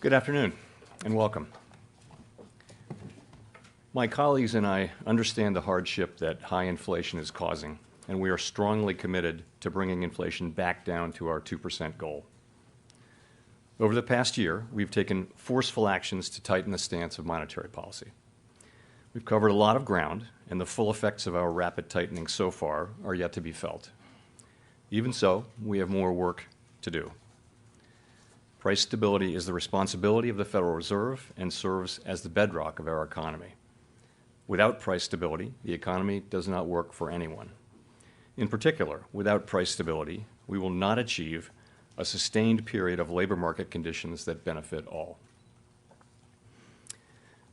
Good afternoon and welcome. My colleagues and I understand the hardship that high inflation is causing, and we are strongly committed to bringing inflation back down to our 2% goal. Over the past year, we've taken forceful actions to tighten the stance of monetary policy. We've covered a lot of ground, and the full effects of our rapid tightening so far are yet to be felt. Even so, we have more work to do. Price stability is the responsibility of the Federal Reserve and serves as the bedrock of our economy. Without price stability, the economy does not work for anyone. In particular, without price stability, we will not achieve a sustained period of labor market conditions that benefit all.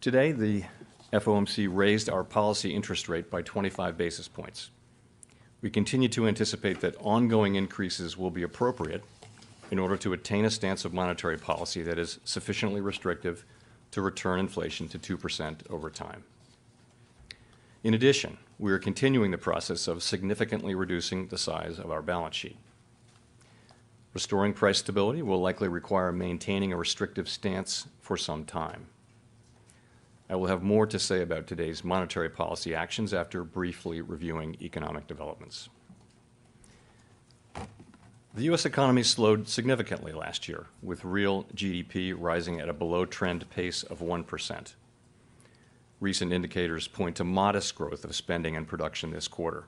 Today, the FOMC raised our policy interest rate by 25 basis points. We continue to anticipate that ongoing increases will be appropriate in order to attain a stance of monetary policy that is sufficiently restrictive to return inflation to 2% over time. In addition, we are continuing the process of significantly reducing the size of our balance sheet. Restoring price stability will likely require maintaining a restrictive stance for some time. I will have more to say about today's monetary policy actions after briefly reviewing economic developments. The U.S. economy slowed significantly last year, with real GDP rising at a below-trend pace of 1%. Recent indicators point to modest growth of spending and production this quarter.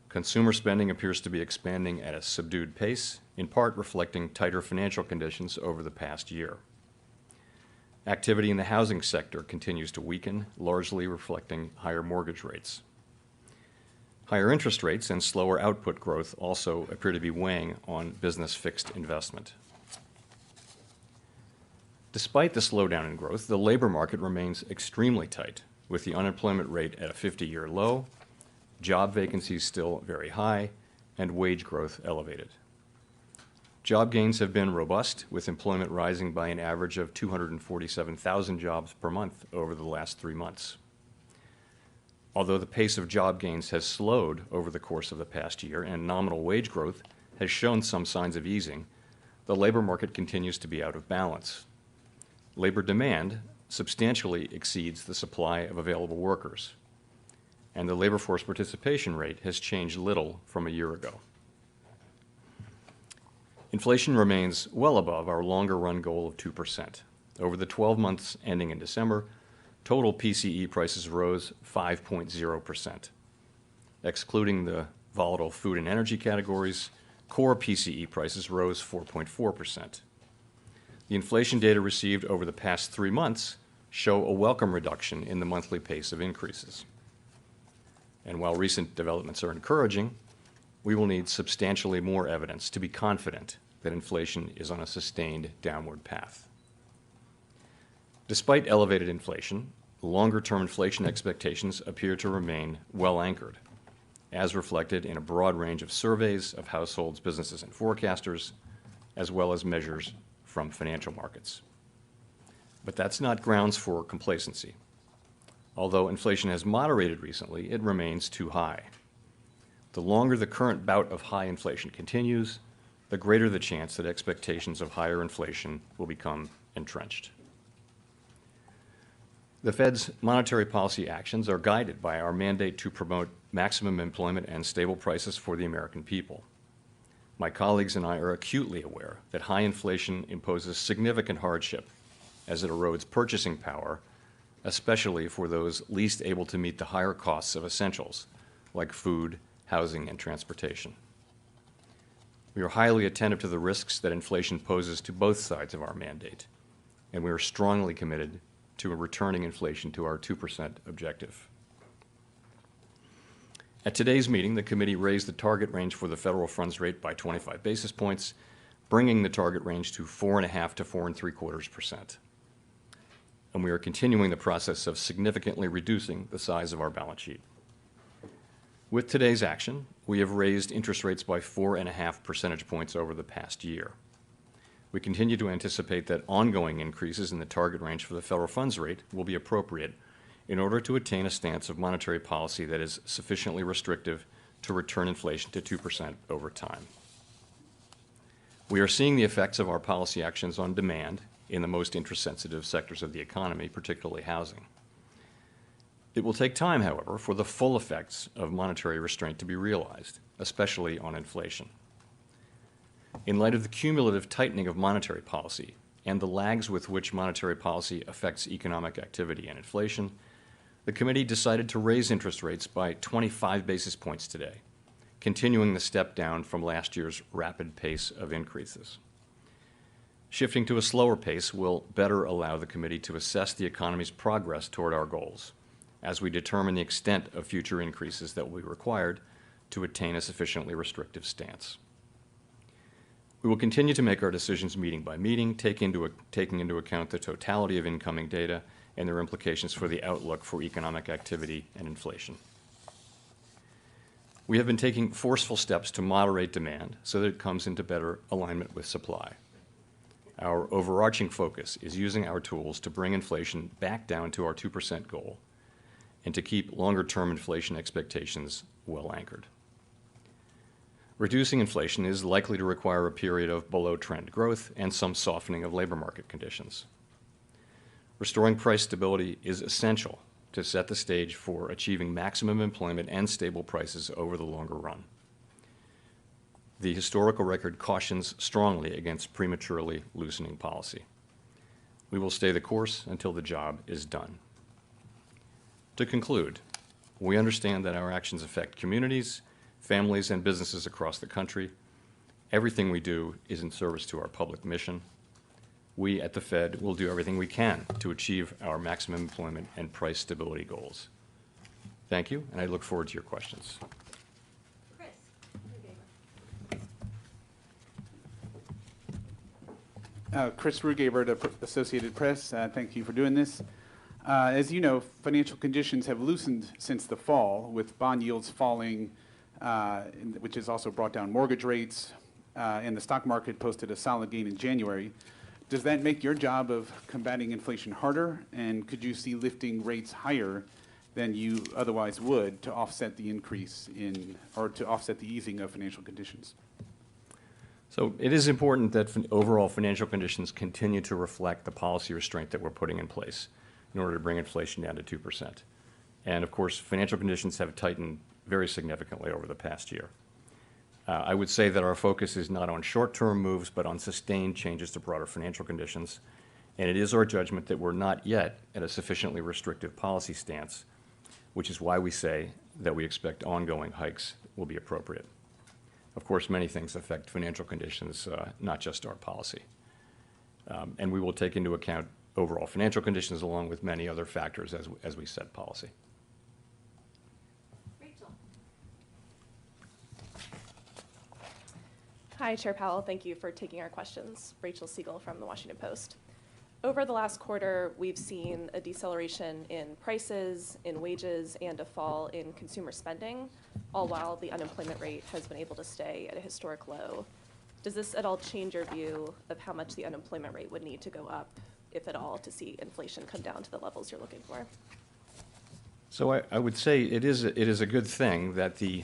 Consumer spending appears to be expanding at a subdued pace, in part reflecting tighter financial conditions over the past year. Activity in the housing sector continues to weaken, largely reflecting higher mortgage rates. Higher interest rates and slower output growth also appear to be weighing on business fixed investment. Despite the slowdown in growth, the labor market remains extremely tight, with the unemployment rate at a 50-year low, job vacancies still very high, and wage growth elevated. Job gains have been robust, with employment rising by an average of 247,000 jobs per month over the last 3 months. Although the pace of job gains has slowed over the course of the past year and nominal wage growth has shown some signs of easing, the labor market continues to be out of balance. Labor demand substantially exceeds the supply of available workers, and the labor force participation rate has changed little from a year ago. Inflation remains well above our longer-run goal of 2%. Over the 12 months ending in December, total PCE prices rose 5.0%. Excluding the volatile food and energy categories, core PCE prices rose 4.4%. The inflation data received over the past 3 months show a welcome reduction in the monthly pace of increases. And while recent developments are encouraging, we will need substantially more evidence to be confident that inflation is on a sustained downward path. Despite elevated inflation, longer-term inflation expectations appear to remain well anchored, as reflected in a broad range of surveys of households, businesses, and forecasters, as well as measures from financial markets. But that's not grounds for complacency. Although inflation has moderated recently, it remains too high. The longer the current bout of high inflation continues, the greater the chance that expectations of higher inflation will become entrenched. The Fed's monetary policy actions are guided by our mandate to promote maximum employment and stable prices for the American people. My colleagues and I are acutely aware that high inflation imposes significant hardship as it erodes purchasing power, especially for those least able to meet the higher costs of essentials like food, housing, and transportation. We are highly attentive to the risks that inflation poses to both sides of our mandate, and we are strongly committed to returning inflation to our 2% objective. At today's meeting, the committee raised the target range for the federal funds rate by 25 basis points, bringing the target range to 4.5% to 4.75%. And we are continuing the process of significantly reducing the size of our balance sheet. With today's action, we have raised interest rates by 4.5 percentage points over the past year. We continue to anticipate that ongoing increases in the target range for the federal funds rate will be appropriate in order to attain a stance of monetary policy that is sufficiently restrictive to return inflation to 2% over time. We are seeing the effects of our policy actions on demand in the most interest-sensitive sectors of the economy, particularly housing. It will take time, however, for the full effects of monetary restraint to be realized, especially on inflation. In light of the cumulative tightening of monetary policy and the lags with which monetary policy affects economic activity and inflation, the committee decided to raise interest rates by 25 basis points today, continuing the step down from last year's rapid pace of increases. Shifting to a slower pace will better allow the committee to assess the economy's progress toward our goals as we determine the extent of future increases that will be required to attain a sufficiently restrictive stance. We will continue to make our decisions meeting by meeting, taking into account the totality of incoming data and their implications for the outlook for economic activity and inflation. We have been taking forceful steps to moderate demand so that it comes into better alignment with supply. Our overarching focus is using our tools to bring inflation back down to our 2% goal and to keep longer-term inflation expectations well anchored. Reducing inflation is likely to require a period of below-trend growth and some softening of labor market conditions. Restoring price stability is essential to set the stage for achieving maximum employment and stable prices over the longer run. The historical record cautions strongly against prematurely loosening policy. We will stay the course until the job is done. To conclude, we understand that our actions affect communities, families, and businesses across the country. Everything we do is in service to our public mission. We at the Fed will do everything we can to achieve our maximum employment and price stability goals. Thank you, and I look forward to your questions. Chris Rugaber, the Associated Press. Thank you for doing this. As you know, financial conditions have loosened since the fall, with bond yields falling, which has also brought down mortgage rates, and the stock market posted a solid gain in January. Does that make your job of combating inflation harder, and could you see lifting rates higher than you otherwise would to offset the increase in, or to offset the easing of financial conditions? So it is important that overall financial conditions continue to reflect the policy restraint that we're putting in place in order to bring inflation down to 2%. And of course, financial conditions have tightened very significantly over the past year. I would say that our focus is not on short-term moves, but on sustained changes to broader financial conditions. And it is our judgment that we're not yet at a sufficiently restrictive policy stance, which is why we say that we expect ongoing hikes will be appropriate. Of course, many things affect financial conditions, not just our policy. And we will take into account overall financial conditions along with many other factors as we set policy. Hi, Chair Powell. Thank you for taking our questions. Rachel Siegel from the Washington Post. Over the last quarter, we've seen a deceleration in prices, in wages, and a fall in consumer spending, all while the unemployment rate has been able to stay at a historic low. Does this at all change your view of how much the unemployment rate would need to go up, if at all, to see inflation come down to the levels you're looking for? So I would say it is a good thing that the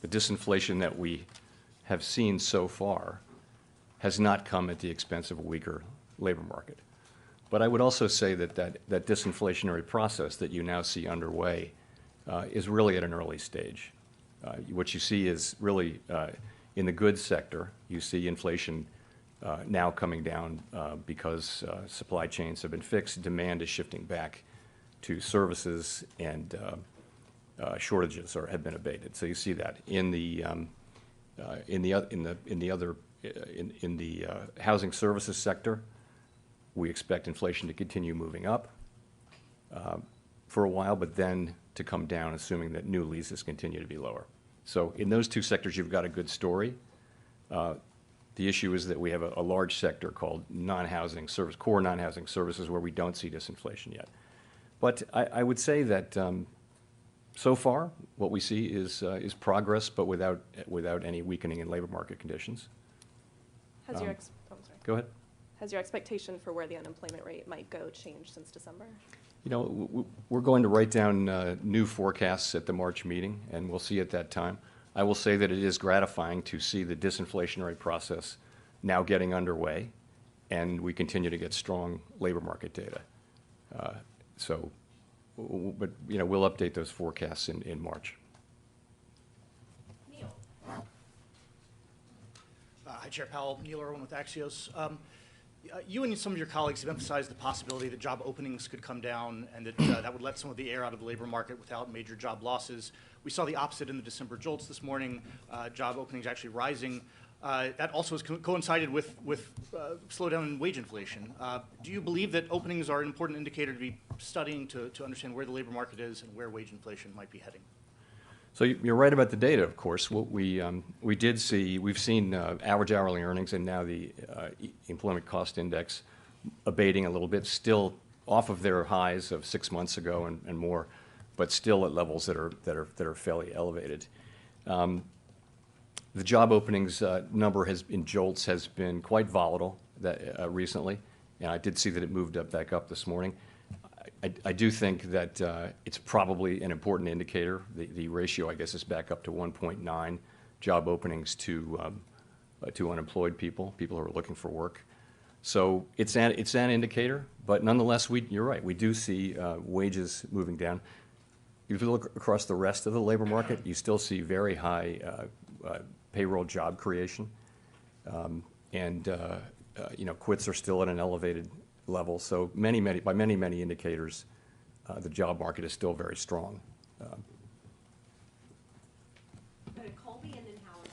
disinflation that we have seen so far has not come at the expense of a weaker labor market. But I would also say that disinflationary process that you now see underway is really at an early stage. What you see is really in the goods sector, you see inflation now coming down because supply chains have been fixed, demand is shifting back to services, and shortages have been abated. So you see that in the housing services sector. We expect inflation to continue moving up for a while, but then to come down, assuming that new leases continue to be lower. So in those two sectors, you've got a good story. The issue is that we have a large sector called non-housing service, core non-housing services, where we don't see disinflation yet. But I would say that so far, what we see is progress, but without any weakening in labor market conditions. Has your Go ahead. Has your expectation for where the unemployment rate might go changed since December? You know, we're going to write down new forecasts at the March meeting, and we'll see at that time. I will say that it is gratifying to see the disinflationary process now getting underway, and we continue to get strong labor market data. But we'll update those forecasts in March. Neil. Hi, Chair Powell. Neil Irwin with Axios. You and some of your colleagues have emphasized the possibility that job openings could come down and that that would let some of the air out of the labor market without major job losses. We saw the opposite in the December JOLTS this morning, job openings actually rising. That also has coincided with slowdown in wage inflation. Do you believe that openings are an important indicator to be studying to understand where the labor market is and where wage inflation might be heading? So you're right about the data, of course. What we've seen average hourly earnings and now the employment cost index abating a little bit, still off of their highs of 6 months ago and more, but still at levels that are fairly elevated. The job openings number in JOLTS has been quite volatile recently, and I did see that it moved back up this morning. I do think that it's probably an important indicator. The ratio, I guess, is back up to 1.9 job openings to unemployed people who are looking for work. So it's an indicator, but nonetheless, you're right. We do see wages moving down. If you look across the rest of the labor market, you still see very high payroll job creation, and quits are still at an elevated level. So by many indicators, the job market is still very strong. Go to Colby and then Howard.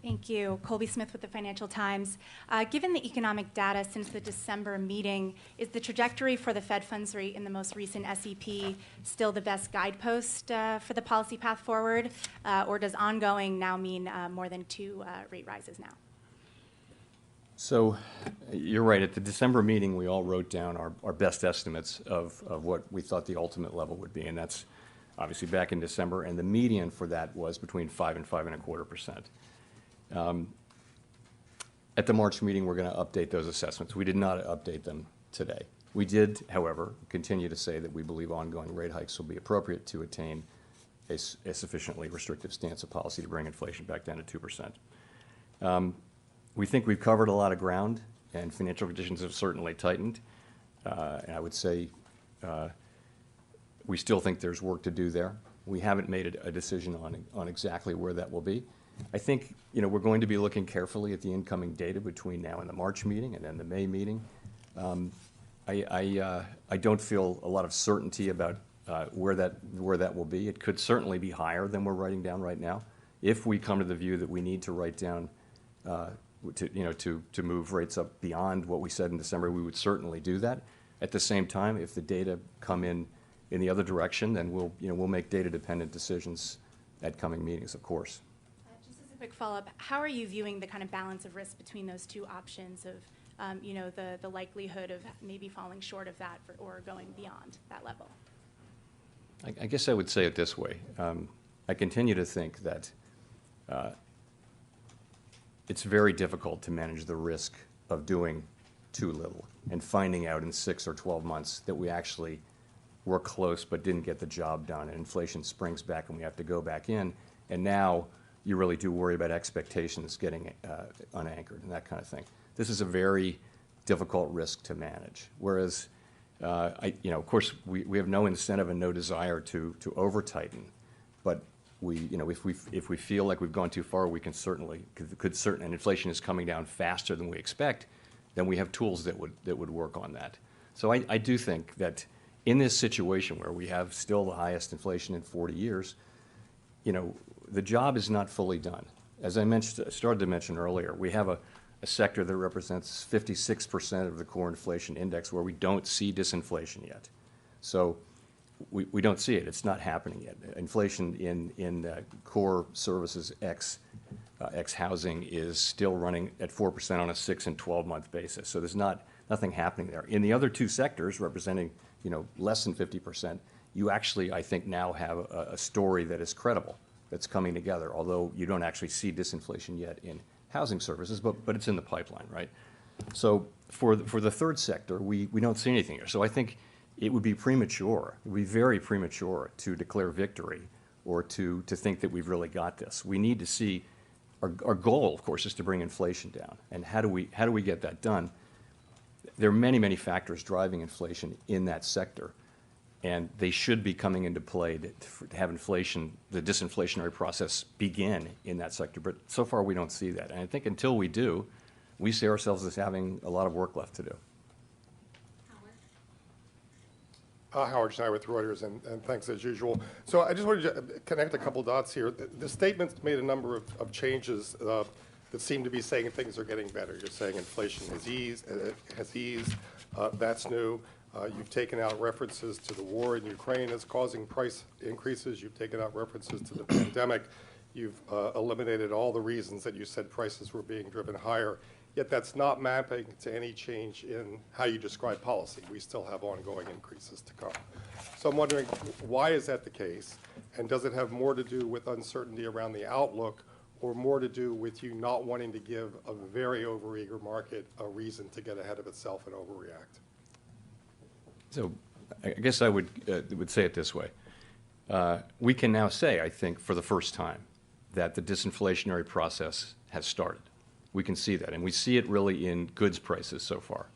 Thank you. Colby Smith with the Financial Times. Given the economic data since the December meeting, is the trajectory for the Fed funds rate in the most recent SEP still the best guidepost for the policy path forward? Or does ongoing now mean more than 2 rate rises now? So you're right. At the December meeting, we all wrote down our best estimates of what we thought the ultimate level would be, and that's obviously back in December, and the median for that was between 5 and 5.25%. At the March meeting, we're going to update those assessments. We did not update them today. We did, however, continue to say that we believe ongoing rate hikes will be appropriate to attain a sufficiently restrictive stance of policy to bring inflation back down to 2%. We think we've covered a lot of ground, and financial conditions have certainly tightened. And I would say we still think there's work to do there. We haven't made a decision on exactly where that will be. I think we're going to be looking carefully at the incoming data between now and the March meeting and then the May meeting. I don't feel a lot of certainty about where that will be. It could certainly be higher than we're writing down right now. If we come to the view that we need to write down to move rates up beyond what we said in December, we would certainly do that. At the same time, if the data come in the other direction, then we'll make data-dependent decisions at coming meetings, of course. Just as a quick follow-up, how are you viewing the kind of balance of risk between those 2 options of, the likelihood of maybe falling short of that or going beyond that level? I guess I would say it this way. I continue to think that it's very difficult to manage the risk of doing too little and finding out in 6 or 12 months that we actually were close but didn't get the job done, and inflation springs back and we have to go back in, and now you really do worry about expectations getting unanchored and that kind of thing. This is a very difficult risk to manage, whereas of course we have no incentive and no desire to over-tighten, but if we feel like we've gone too far, we can and inflation is coming down faster than we expect, then we have tools that would work on that. So I do think that in this situation where we have still the highest inflation in 40 years, the job is not fully done. As I started to mention earlier, we have a sector that represents 56% of the core inflation index where we don't see disinflation yet. So we don't see it. It's not happening yet. Inflation in core services ex housing is still running at 4% on a 6 and 12-month basis. So there's nothing happening there. In the other 2 sectors, representing less than 50%, you actually, I think, now have a story that is credible, that's coming together. Although you don't actually see disinflation yet in housing services, but it's in the pipeline, right? So for the third sector, we don't see anything here. So I think it would be premature, it would be very premature to declare victory or to think that we've really got this. We need to see our goal, of course, is to bring inflation down. And how do we get that done? There are many, many factors driving inflation in that sector, and they should be coming into play to have inflation, the disinflationary process, begin in that sector. But so far, we don't see that. And I think until we do, we see ourselves as having a lot of work left to do. Howard Schneider with Reuters, and thanks as usual. So I just wanted to connect a couple dots here. The statement's made a number of changes that seem to be saying things are getting better. You're saying inflation has eased. That's new. You've taken out references to the war in Ukraine as causing price increases. You've taken out references to the pandemic. You've eliminated all the reasons that you said prices were being driven higher. Yet that's not mapping to any change in how you describe policy. We still have ongoing increases to come. So I'm wondering, why is that the case? And does it have more to do with uncertainty around the outlook, or more to do with you not wanting to give a very overeager market a reason to get ahead of itself and overreact? So I guess I would say it this way. We can now say, I think, for the first time, that the disinflationary process has started. We can see that, and we see it really in goods prices so far.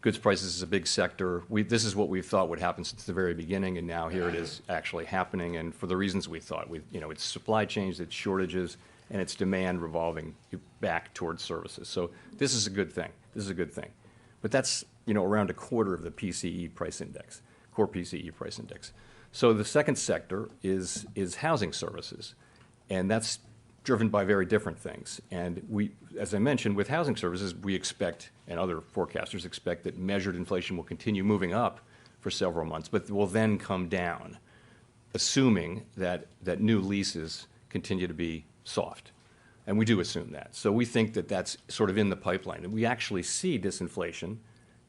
Goods prices is a big sector. This is what we thought would happen since the very beginning, and now here it is actually happening, and for the reasons we thought. It's supply chains, it's shortages, and it's demand revolving back towards services. So this is a good thing. This is a good thing. But that's, around a quarter of the PCE price index, core PCE price index. So the second sector is housing services, and that's driven by very different things. And we, as I mentioned, with housing services, we expect, and other forecasters expect, that measured inflation will continue moving up for several months, but will then come down, assuming that new leases continue to be soft. And we do assume that. So we think that that's sort of in the pipeline. And we actually see disinflation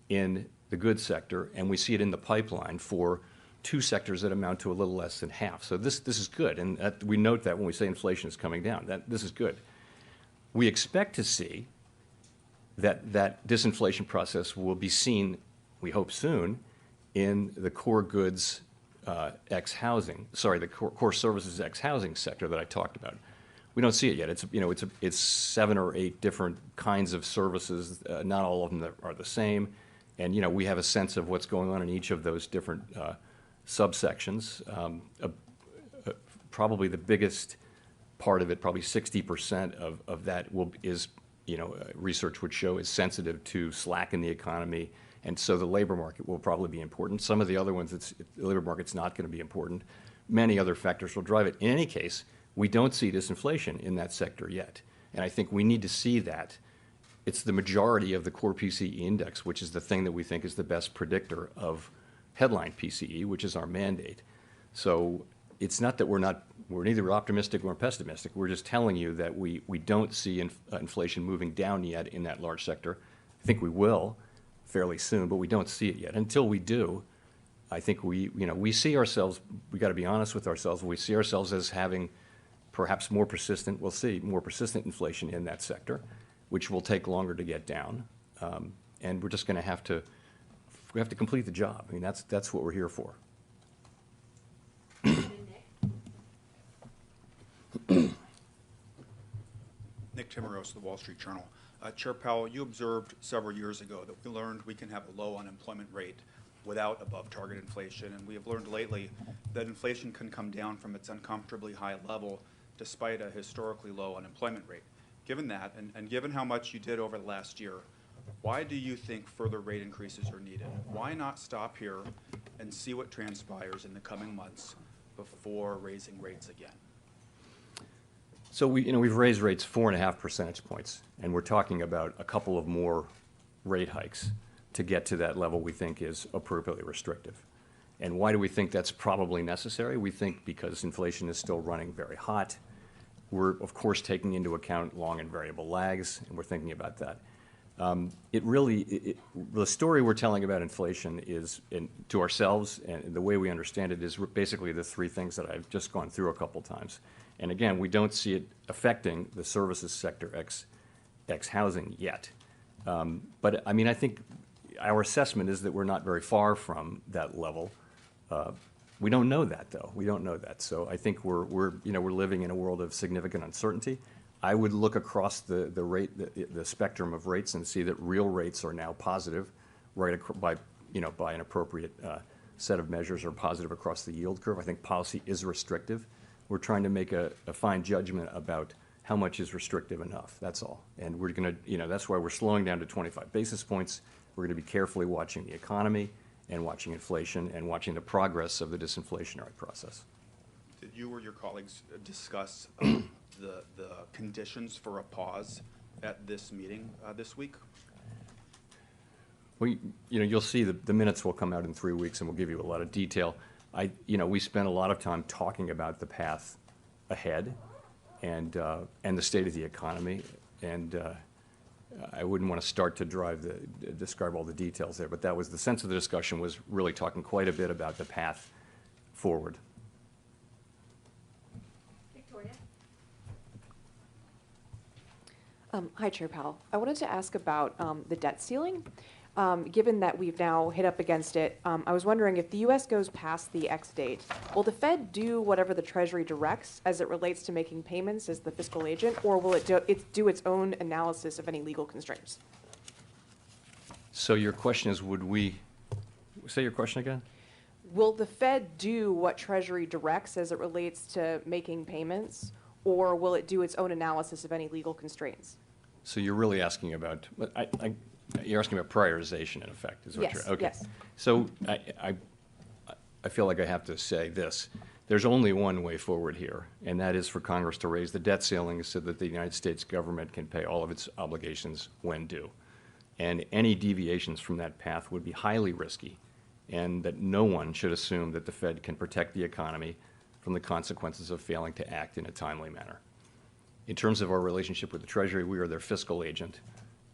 in the goods sector, and we see it in the pipeline for two sectors that amount to a little less than half. So this is good, and we note that when we say inflation is coming down. This is good. We expect to see that disinflation process will be seen, we hope soon, in the core goods ex-housing, the core services ex-housing sector that I talked about. We don't see it yet. It's 7 or 8 different kinds of services. Not all of them are the same, and we have a sense of what's going on in each of those different subsections. Probably the biggest part of it, probably 60% of that is, research would show is sensitive to slack in the economy, and so the labor market will probably be important. Some of the other ones, the labor market's not going to be important. Many other factors will drive it. In any case, we don't see disinflation in that sector yet, and I think we need to see that. It's the majority of the core PCE index, which is the thing that we think is the best predictor of headline PCE, which is our mandate. So it's not that we're neither optimistic nor pessimistic. We're just telling you that we don't see inflation moving down yet in that large sector. I think we will fairly soon, but we don't see it yet. Until we do, I think we see ourselves, we got to be honest with ourselves, we see ourselves as having perhaps more persistent inflation in that sector, which will take longer to get down. And we're just going to have to complete the job. I mean, that's what we're here for. Nick Timmeros, the Wall Street Journal. Chair Powell, you observed several years ago that we learned we can have a low unemployment rate without above-target inflation, and we have learned lately that inflation can come down from its uncomfortably high level despite a historically low unemployment rate. Given that, and given how much you did over the last year, why do you think further rate increases are needed? Why not stop here and see what transpires in the coming months before raising rates again? So we've raised rates 4.5 percentage points, and we're talking about a couple of more rate hikes to get to that level we think is appropriately restrictive. And why do we think that's probably necessary? We think because inflation is still running very hot. We're, of course, taking into account long and variable lags, and we're thinking about that. The story we're telling about inflation is, to ourselves, and the way we understand it, is basically the three things that I've just gone through a couple times. And again, we don't see it affecting the services sector ex-housing yet. But I mean, I think our assessment is that we're not very far from that level. We don't know that, though. We don't know that. So I think we're living in a world of significant uncertainty. I would look across the the spectrum of rates and see that real rates are now positive, right by an appropriate set of measures are positive across the yield curve. I think policy is restrictive. We're trying to make a fine judgment about how much is restrictive enough. That's all. And we're going to, that's why we're slowing down to 25 basis points. We're going to be carefully watching the economy and watching inflation and watching the progress of the disinflationary process. Did you or your colleagues discuss the conditions for a pause at this meeting this week? Well, you'll see the minutes will come out in 3 weeks, and we'll give you a lot of detail. We spent a lot of time talking about the path ahead and the state of the economy, and I wouldn't want to start to describe all the details there, but that was the sense of the discussion, was really talking quite a bit about the path forward. Victoria? Hi, Chair Powell. I wanted to ask about the debt ceiling. Given that we've now hit up against it, I was wondering if the U.S. goes past the X date, will the Fed do whatever the Treasury directs as it relates to making payments as the fiscal agent, or will it do its own analysis of any legal constraints? So your question is, say your question again? Will the Fed do what Treasury directs as it relates to making payments, or will it do its own analysis of any legal constraints? So you're really asking about, you're asking about prioritization, in effect, is what Yes, you're, okay. yes. So I feel like I have to say this. There's only one way forward here, and that is for Congress to raise the debt ceiling so that the United States government can pay all of its obligations when due. And any deviations from that path would be highly risky, and that no one should assume that the Fed can protect the economy from the consequences of failing to act in a timely manner. In terms of our relationship with the Treasury, we are their fiscal agent,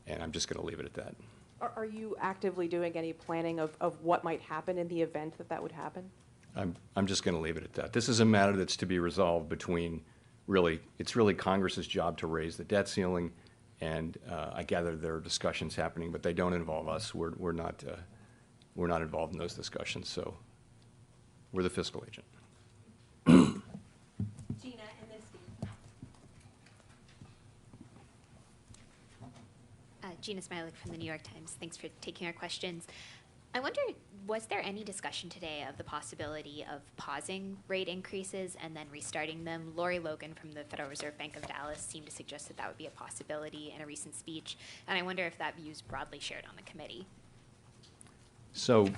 and I'm just going to leave it at that. Are you actively doing any planning of what might happen in the event that would happen? I'm just going to leave it at that. This is a matter that's to be resolved between, it's really Congress's job to raise the debt ceiling, and I gather there are discussions happening, but they don't involve us. We're not involved in those discussions, so we're the fiscal agent. Gina, and then Steve. Gina Smilek from the New York Times. Thanks for taking our questions. I wonder, was there any discussion today of the possibility of pausing rate increases and then restarting them? Lori Logan from the Federal Reserve Bank of Dallas seemed to suggest that would be a possibility in a recent speech, and I wonder if that view is broadly shared on the committee. So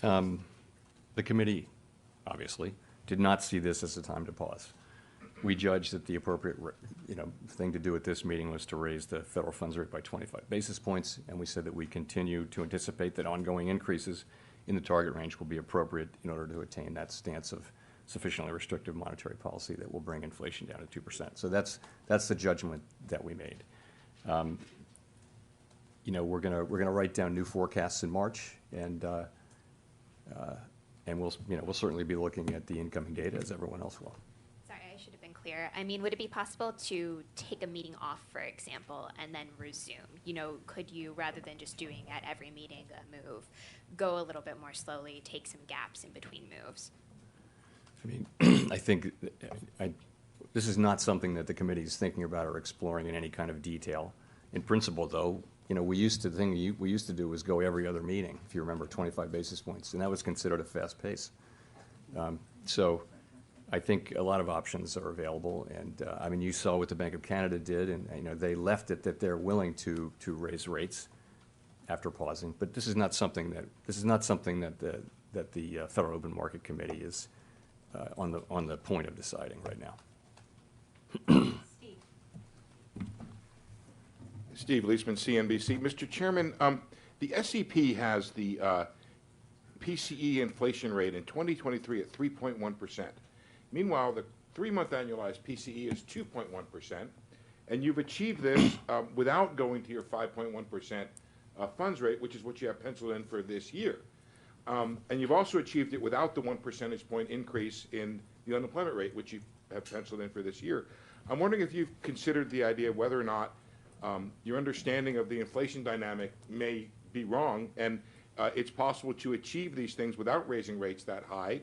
the committee, obviously, did not see this as a time to pause. We judged that the appropriate thing to do at this meeting was to raise the federal funds rate by 25 basis points, and we said that we continue to anticipate that ongoing increases in the target range will be appropriate in order to attain that stance of sufficiently restrictive monetary policy that will bring inflation down to 2%. So that's the judgment that we made. We're gonna write down new forecasts in March, and we'll certainly be looking at the incoming data as everyone else will. Sorry, I should have been clear. I mean, would it be possible to take a meeting off, for example, and then resume? Could you, rather than just doing at every meeting a move, go a little bit more slowly, take some gaps in between moves? I mean, I think this is not something that the committee is thinking about or exploring in any kind of detail. In principle, though, we used to do was go every other meeting, if you remember, 25 basis points, and that was considered a fast pace. So I think a lot of options are available, and you saw what the Bank of Canada did, and they left it that they're willing to raise rates after pausing. But this is not something that the Federal Open Market Committee is on the point of deciding right now. Steve. Steve Leisman, CNBC. Mr. Chairman, the SEP has the PCE inflation rate in 2023 at 3.1%. Meanwhile, the 3-month annualized PCE is 2.1%, and you've achieved this without going to your 5.1% funds rate, which is what you have penciled in for this year. And you've also achieved it without the 1 percentage point increase in the unemployment rate, which you have penciled in for this year. I'm wondering if you've considered the idea of whether or not your understanding of the inflation dynamic may be wrong, and it's possible to achieve these things without raising rates that high,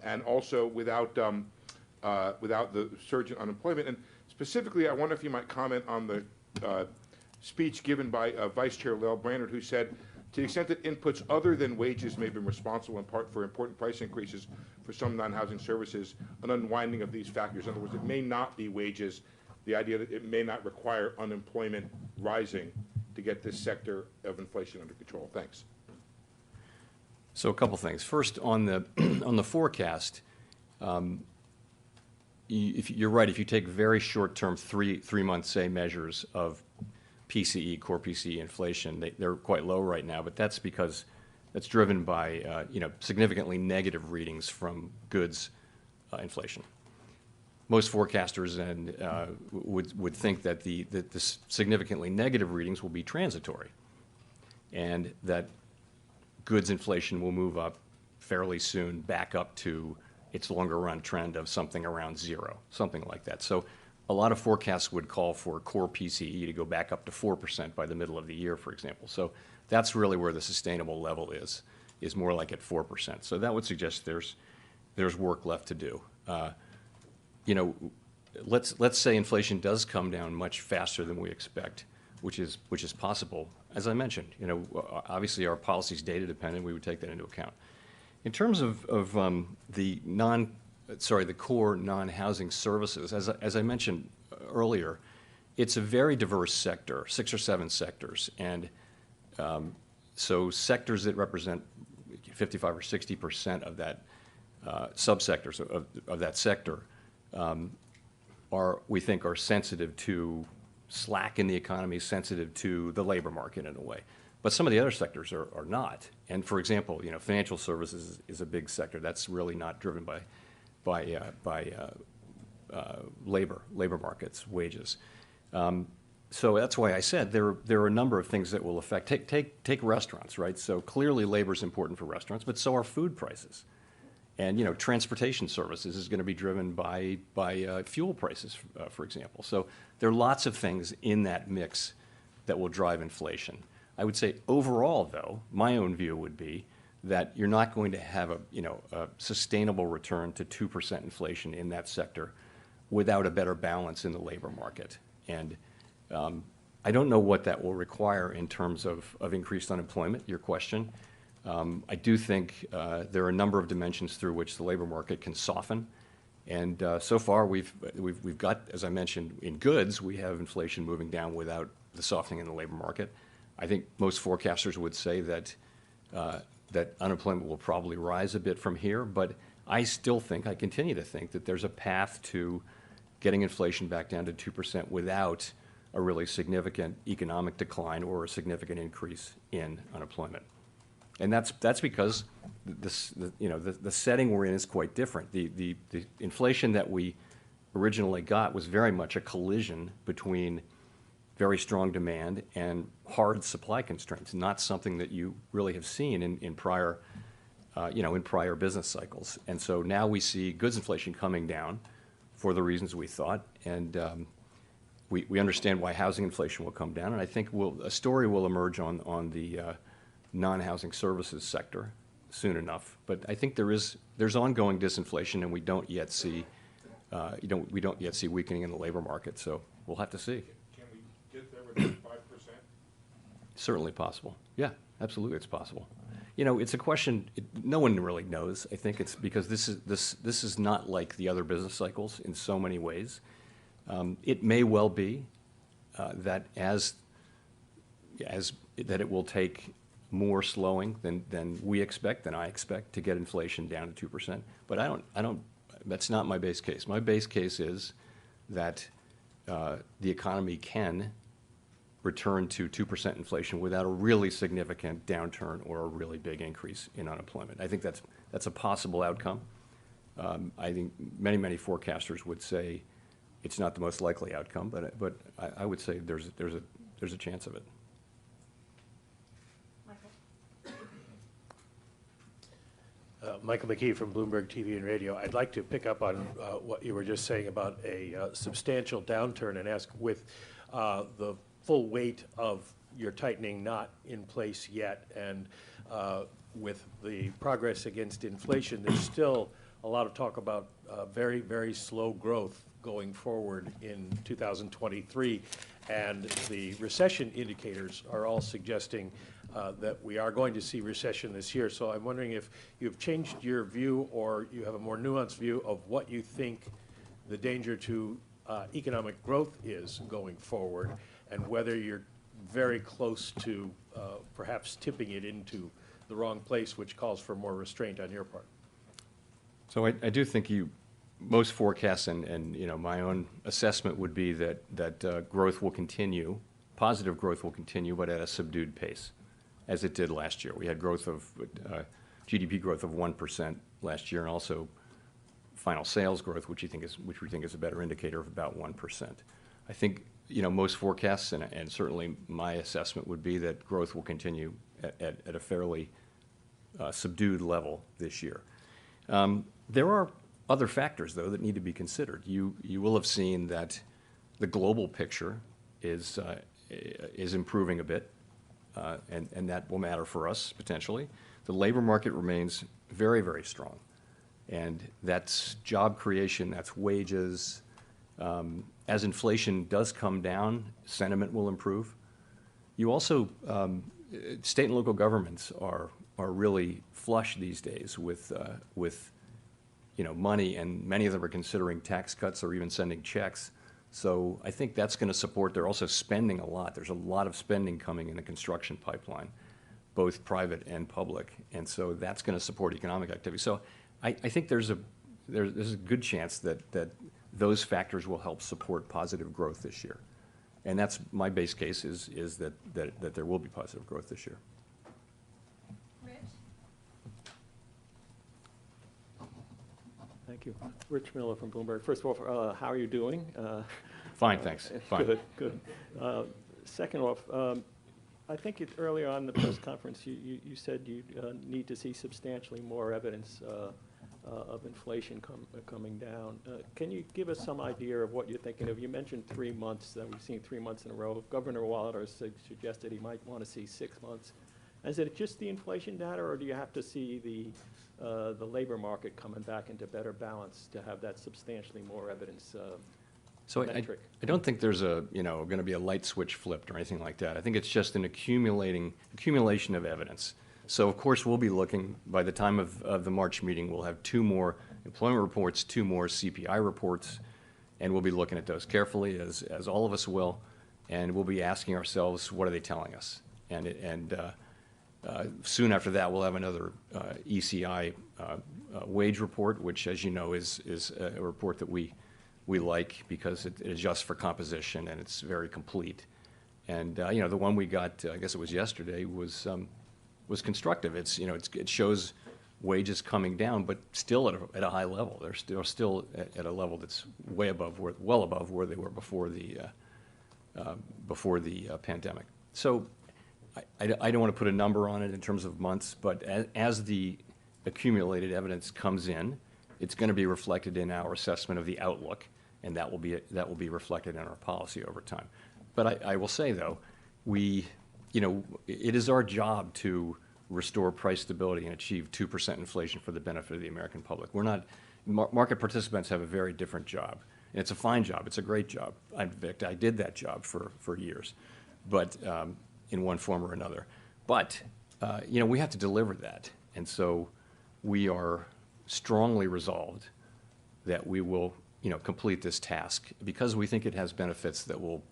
and also without without the surge in unemployment. And specifically, I wonder if you might comment on the speech given by Vice Chair Lael Brainerd, who said, to the extent that inputs other than wages may be responsible in part for important price increases for some non-housing services, an unwinding of these factors. In other words, it may not be wages, the idea that it may not require unemployment rising to get this sector of inflation under control. Thanks. So a couple things. First, on the on the forecast, you're right. If you take very short-term, three-month, say, measures of PCE, core PCE inflation, they're quite low right now. But that's because that's driven by significantly negative readings from goods inflation. Most forecasters would think that the significantly negative readings will be transitory, and that goods inflation will move up fairly soon back up to its longer run trend of something around zero, something like that. So a lot of forecasts would call for core PCE to go back up to 4% by the middle of the year, for example. So that's really where the sustainable level is more like at 4%. So that would suggest there's work left to do. Let's say inflation does come down much faster than we expect, which is possible. As I mentioned, obviously our policy is data dependent. We would take that into account. In terms of the core non-housing services, as I mentioned earlier, it's a very diverse sector, 6 or 7 sectors, and so sectors that represent 55 or 60% of that subsectors of that sector we think are sensitive to slack in the economy, sensitive to the labor market in a way. But some of the other sectors are not. And for example, financial services is a big sector that's really not driven by labor markets, wages. So that's why I said there are a number of things that will affect. Take restaurants, right? So clearly labor is important for restaurants, but so are food prices. And transportation services is going to be driven by fuel prices, for example. So there are lots of things in that mix that will drive inflation. I would say overall, though, my own view would be that you're not going to have a sustainable return to 2% inflation in that sector without a better balance in the labor market. And I don't know what that will require in terms of increased unemployment, your question. I do think there are a number of dimensions through which the labor market can soften. And so far, we've got, as I mentioned, in goods, we have inflation moving down without the softening in the labor market. I think most forecasters would say that unemployment will probably rise a bit from here, but I continue to think that there's a path to getting inflation back down to 2% without a really significant economic decline or a significant increase in unemployment. And that's because the setting we're in is quite different. The inflation that we originally got was very much a collision between very strong demand and hard supply constraints, not something that you really have seen in prior business cycles. And so now we see goods inflation coming down for the reasons we thought, and we understand why housing inflation will come down. And I think a story will emerge on the non-housing services sector soon enough. But I think there's ongoing disinflation, and we don't yet see weakening in the labor market. So we'll have to see. Can we get there with 5%? Certainly possible. Yeah, absolutely, it's possible. It's a question no one really knows. I think it's because this is not like the other business cycles in so many ways. It may well be that that it will take more slowing than we expect, than I expect, to get inflation down to 2%. But I don't. That's not my base case. My base case is that the economy can return to 2% inflation without a really significant downturn or a really big increase in unemployment. I think that's a possible outcome. I think many forecasters would say it's not the most likely outcome, but I would say there's a chance of it. Michael McKee from Bloomberg TV and Radio. I'd like to pick up on what you were just saying about a substantial downturn and ask, with the full weight of your tightening not in place yet, and with the progress against inflation, there's still a lot of talk about very, very slow growth going forward in 2023. And the recession indicators are all suggesting that we are going to see recession this year. So I'm wondering if you've changed your view or you have a more nuanced view of what you think the danger to economic growth is going forward, and whether you're very close to perhaps tipping it into the wrong place, which calls for more restraint on your part. So I do think most forecasts and my own assessment would be that growth will continue, positive growth will continue, but at a subdued pace, as it did last year. We had growth of GDP growth of 1% last year, and also final sales growth, which we think is a better indicator of about 1%. I think most forecasts and certainly my assessment would be that growth will continue at a fairly subdued level this year. There are other factors, though, that need to be considered. You will have seen that the global picture is improving a bit, and that will matter for us potentially. The labor market remains very, very strong, and that's job creation, that's wages. As inflation does come down, sentiment will improve. You also, state and local governments are really flush these days with money, and many of them are considering tax cuts or even sending checks. So I think that's going to support. They're also spending a lot. There's a lot of spending coming in the construction pipeline, both private and public, and so that's going to support economic activity. So I think there's a good chance that those factors will help support positive growth this year, and that's my base case is that there will be positive growth this year. Thank you. Rich Miller from Bloomberg. First of all, how are you doing? Fine, thanks. Fine. Good, good. Second off, I think earlier on in the press conference, you said you need to see substantially more evidence of inflation coming down. Can you give us some idea of what you're thinking of? You mentioned 3 months, that we've seen 3 months in a row. Governor Waller suggested he might want to see 6 months. Is it just the inflation data, or do you have to see the labor market coming back into better balance to have that substantially more evidence metric? I don't think there's going to be a light switch flipped or anything like that. I think it's just an accumulation of evidence. So of course we'll be looking, by the time of the March meeting, we'll have 2 more employment reports, 2 more CPI reports, and we'll be looking at those carefully, as all of us will, and we'll be asking ourselves, what are they telling us? And soon after that, we'll have another ECI wage report, which, as you know, is a report that we like because it adjusts for composition and it's very complete. And the one we got, I guess it was yesterday, was constructive. It shows wages coming down, but still at a high level. They're still at a level that's well above where they were before the pandemic. So I don't want to put a number on it in terms of months, but as the accumulated evidence comes in, it's going to be reflected in our assessment of the outlook, and that will be reflected in our policy over time. But I will say, though, it is our job to restore price stability and achieve 2% inflation for the benefit of the American public. Market participants have a very different job, and it's a fine job. It's a great job. In fact, I did that job for years, but in one form or another. But we have to deliver that, and so we are strongly resolved that we will complete this task because we think it has benefits that will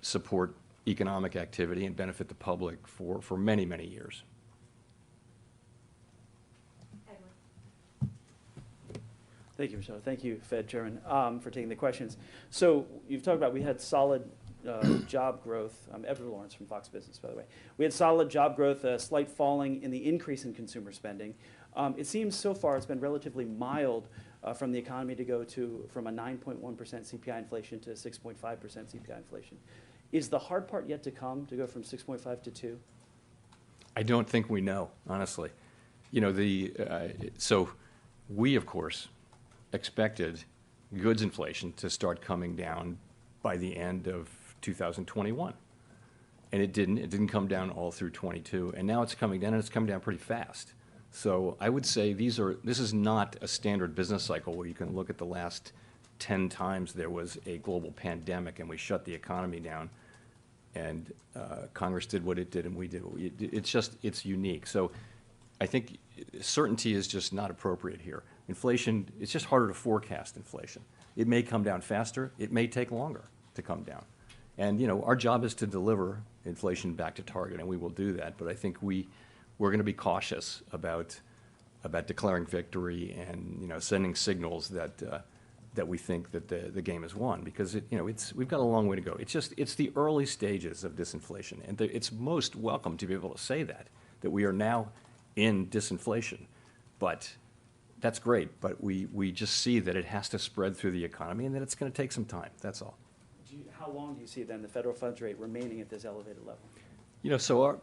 support economic activity and benefit the public for many, many years. Thank you, Michelle. Thank you, Fed Chairman, for taking the questions. So you've talked about we had solid job growth. I'm Edward Lawrence from Fox Business, by the way. We had solid job growth, a slight falling in the increase in consumer spending. It seems so far it's been relatively mild from the economy to go from a 9.1% CPI inflation to 6.5% CPI inflation. Is the hard part yet to come, to go from 6.5 to 2? I don't think we know, honestly. So we, of course, expected goods inflation to start coming down by the end of 2021. And it didn't. It didn't come down all through 22. And now it's coming down, and it's coming down pretty fast. So I would say this is not a standard business cycle where you can look at the last 10 times there was a global pandemic and we shut the economy down, and Congress did what it did and we did what we did. It's unique. So I think certainty is just not appropriate here. Inflation, it's just harder to forecast inflation. It may come down faster. It may take longer to come down. And, our job is to deliver inflation back to target, and we will do that. But I think we're going to be cautious about declaring victory and, sending signals that we think that the game is won, because we've got a long way to go. It's the early stages of disinflation, and it's most welcome to be able to say that we are now in disinflation. But that's great, but we just see that it has to spread through the economy and that it's going to take some time. That's all. How long do you see then the federal funds rate remaining at this elevated level? So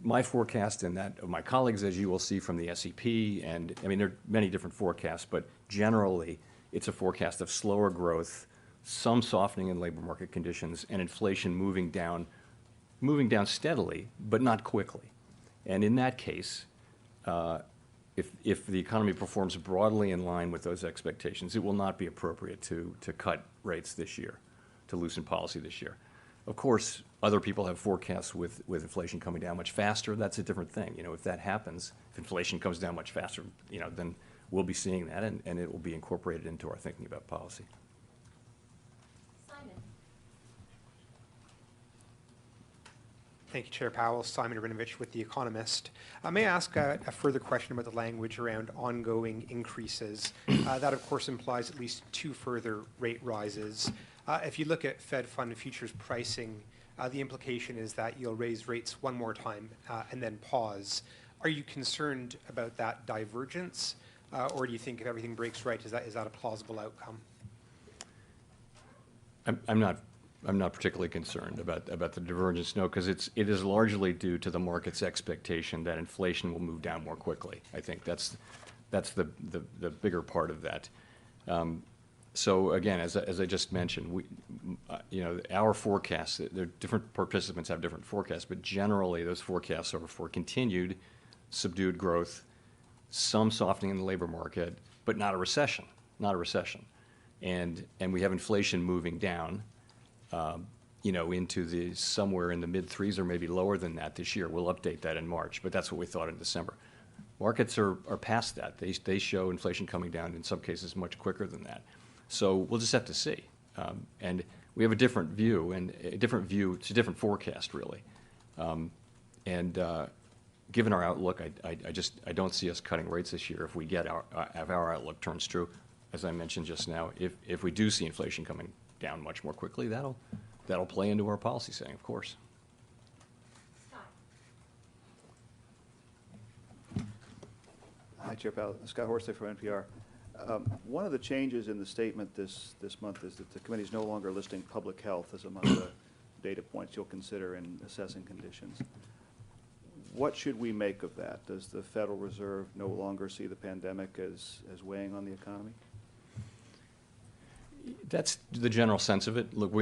my forecast and that of my colleagues, as you will see from the SEP, and there are many different forecasts, but generally it's a forecast of slower growth, some softening in labor market conditions, and inflation moving down steadily, but not quickly. And in that case, if the economy performs broadly in line with those expectations, it will not be appropriate to cut rates this year, to loosen policy this year. Of course, other people have forecasts with inflation coming down much faster. That's a different thing. If that happens, if inflation comes down much faster, then we'll be seeing that, and it will be incorporated into our thinking about policy. Simon. Thank you, Chair Powell. Simon Abrinovich with The Economist. May I ask a further question about the language around ongoing increases? That, of course, implies at least 2 further rate rises. If you look at Fed Fund futures pricing, the implication is that you'll raise rates one more time and then pause. Are you concerned about that divergence, or do you think if everything breaks right, is that a plausible outcome? I'm not particularly concerned about the divergence, no, because it is largely due to the market's expectation that inflation will move down more quickly. I think that's the bigger part of that. So again, as I just mentioned, our forecasts, different participants have different forecasts, but generally those forecasts are for continued subdued growth, some softening in the labor market, but not a recession. And we have inflation moving down, into somewhere in the mid-3s or maybe lower than that this year. We'll update that in March, but that's what we thought in December. Markets are past that. They show inflation coming down in some cases much quicker than that. So we'll just have to see. And we have a different view, it's a different forecast, really. Given our outlook, I don't see us cutting rates this year if our outlook turns true. As I mentioned just now, if we do see inflation coming down much more quickly, that'll play into our policy setting, of course. Hi, Chair Powell. Scott Horsley from NPR. One of the changes in the statement this month is that the committee is no longer listing public health as among the data points you'll consider in assessing conditions. What should we make of that? Does the Federal Reserve no longer see the pandemic as weighing on the economy? That's the general sense of it. Look,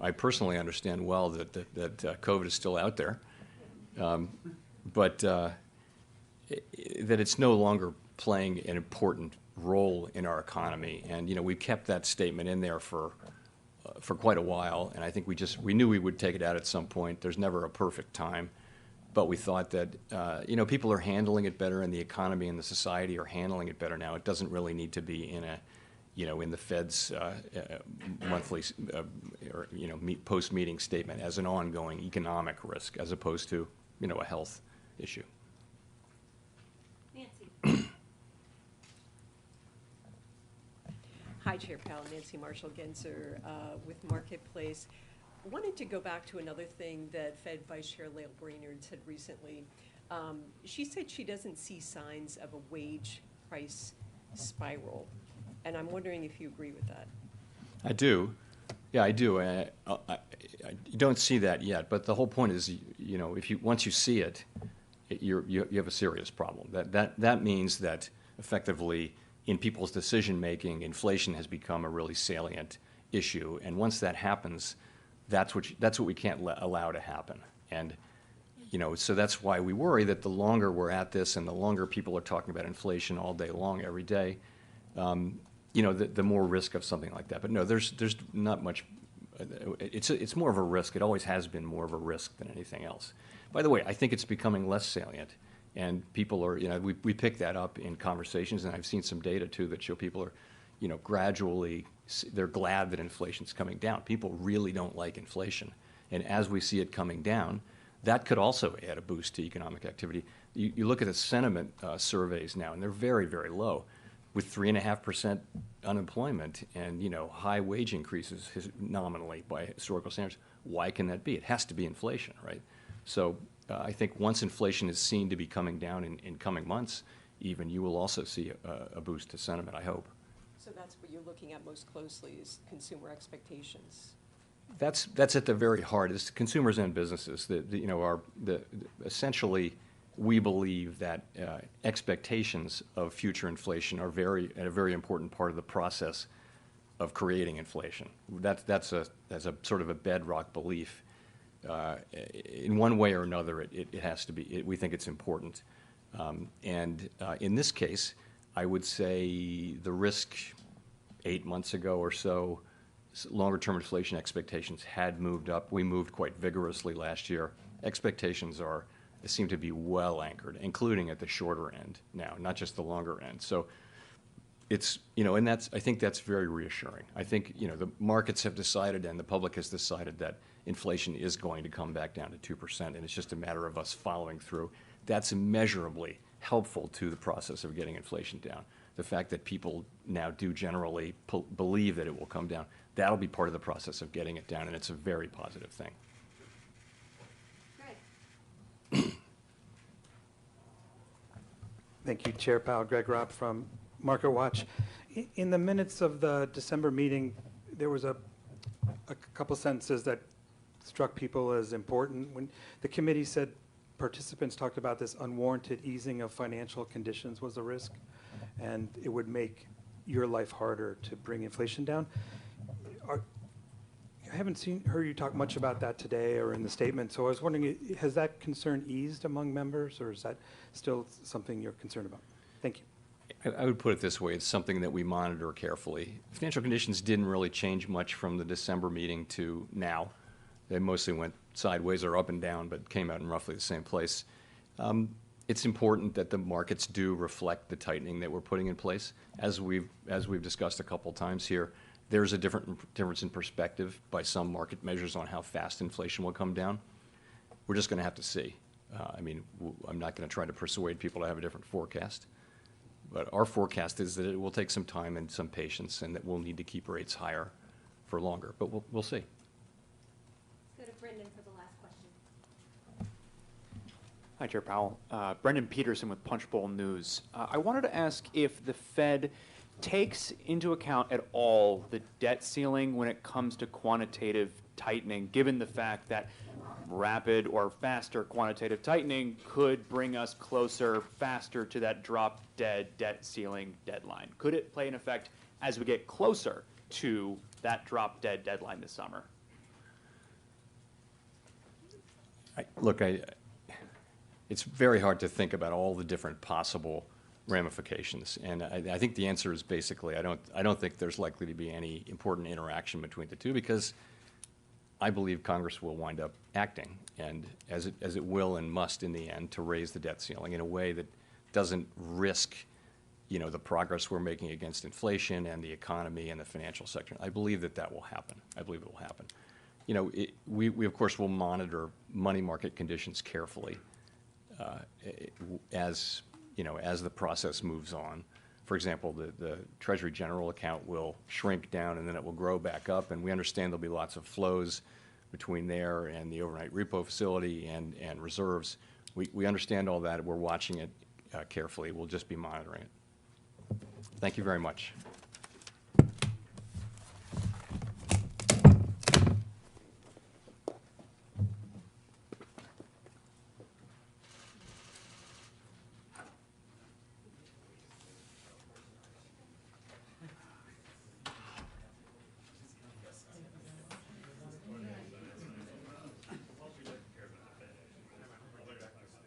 I personally understand well that COVID is still out there, but that it's no longer playing an important role in our economy. And, we've kept that statement in there for quite a while, and I think we knew we would take it out at some point. There's never a perfect time, but we thought that, people are handling it better, and the economy and the society are handling it better now. It doesn't really need to be in the Fed's monthly or post-meeting statement as an ongoing economic risk, as opposed to a health issue. Nancy. Hi, Chair Powell. Nancy Marshall-Genzer with Marketplace. Wanted to go back to another thing that Fed Vice Chair Lael Brainard said recently. She said she doesn't see signs of a wage price spiral. And I'm wondering if you agree with that. I do. Yeah, I do. I don't see that yet, but the whole point is, once you see it, you have a serious problem. That means that effectively in people's decision making, inflation has become a really salient issue, and once that happens, that's what we can't allow to happen. And So that's why we worry that the longer we're at this and the longer people are talking about inflation all day long, every day, the more risk of something like that. But no, there's not much. It's more of a risk. It always has been more of a risk than anything else. By the way, I think it's becoming less salient, and people are, we pick that up in conversations, and I've seen some data too that show people are, gradually, they're glad that inflation's coming down. People really don't like inflation, and as we see it coming down, that could also add a boost to economic activity. You look at the sentiment surveys now, and they're very, very low. With 3.5% unemployment and high wage increases nominally by historical standards, why can that be? It has to be inflation, right? So I think once inflation is seen to be coming down in coming months, even you will also see a boost to sentiment, I hope. So that's what you're looking at most closely is consumer expectations. That's at the very heart. It's consumers and businesses. Essentially, we believe that expectations of future inflation are a very important part of the process of creating inflation. That's a sort of a bedrock belief. In one way or another, it has to be. We think it's important. And in this case, I would say the risk 8 months ago or so, longer-term inflation expectations had moved up. We moved quite vigorously last year. Expectations seem to be well anchored, including at the shorter end now, not just the longer end. So it's, and I think that's very reassuring. I think, the markets have decided and the public has decided that inflation is going to come back down to 2%, and it's just a matter of us following through. That's immeasurably helpful to the process of getting inflation down. The fact that people now do generally believe that it will come down, that'll be part of the process of getting it down, and it's a very positive thing. Thank you, Chair Powell. Greg Robb from Market Watch. In the minutes of the December meeting, there was a couple sentences that struck people as important. When the committee said participants talked about this unwarranted easing of financial conditions was a risk, and it would make your life harder to bring inflation down. I haven't heard you talk much about that today or in the statement, so I was wondering, has that concern eased among members, or is that still something you're concerned about? Thank you. I would put it this way. It's something that we monitor carefully. Financial conditions didn't really change much from the December meeting to now. They mostly went sideways or up and down, but came out in roughly the same place. It's important that the markets do reflect the tightening that we're putting in place. As we've discussed a couple times here, there's a difference in perspective by some market measures on how fast inflation will come down. We're just going to have to see. I'm not going to try to persuade people to have a different forecast. But our forecast is that it will take some time and some patience, and that we'll need to keep rates higher for longer. But we'll see. Go to Brendan for the last question. Hi, Chair Powell. Brendan Peterson with Punchbowl News. I wanted to ask if the Fed takes into account at all the debt ceiling when it comes to quantitative tightening, given the fact that rapid or faster quantitative tightening could bring us closer, faster to that drop-dead debt ceiling deadline. Could it play an effect as we get closer to that drop-dead deadline this summer? It's very hard to think about all the different possible ramifications, and I think the answer is basically I don't think there's likely to be any important interaction between the two, because I believe Congress will wind up acting, and as it will and must in the end, to raise the debt ceiling in a way that doesn't risk the progress we're making against inflation and the economy and the financial sector. I believe that will happen. I believe it will happen. We of course will monitor money market conditions carefully as the process moves on. For example, the Treasury General account will shrink down and then it will grow back up, and we understand there'll be lots of flows between there and the overnight repo facility and reserves. We understand all that. We're watching it carefully. We'll just be monitoring it. Thank you very much.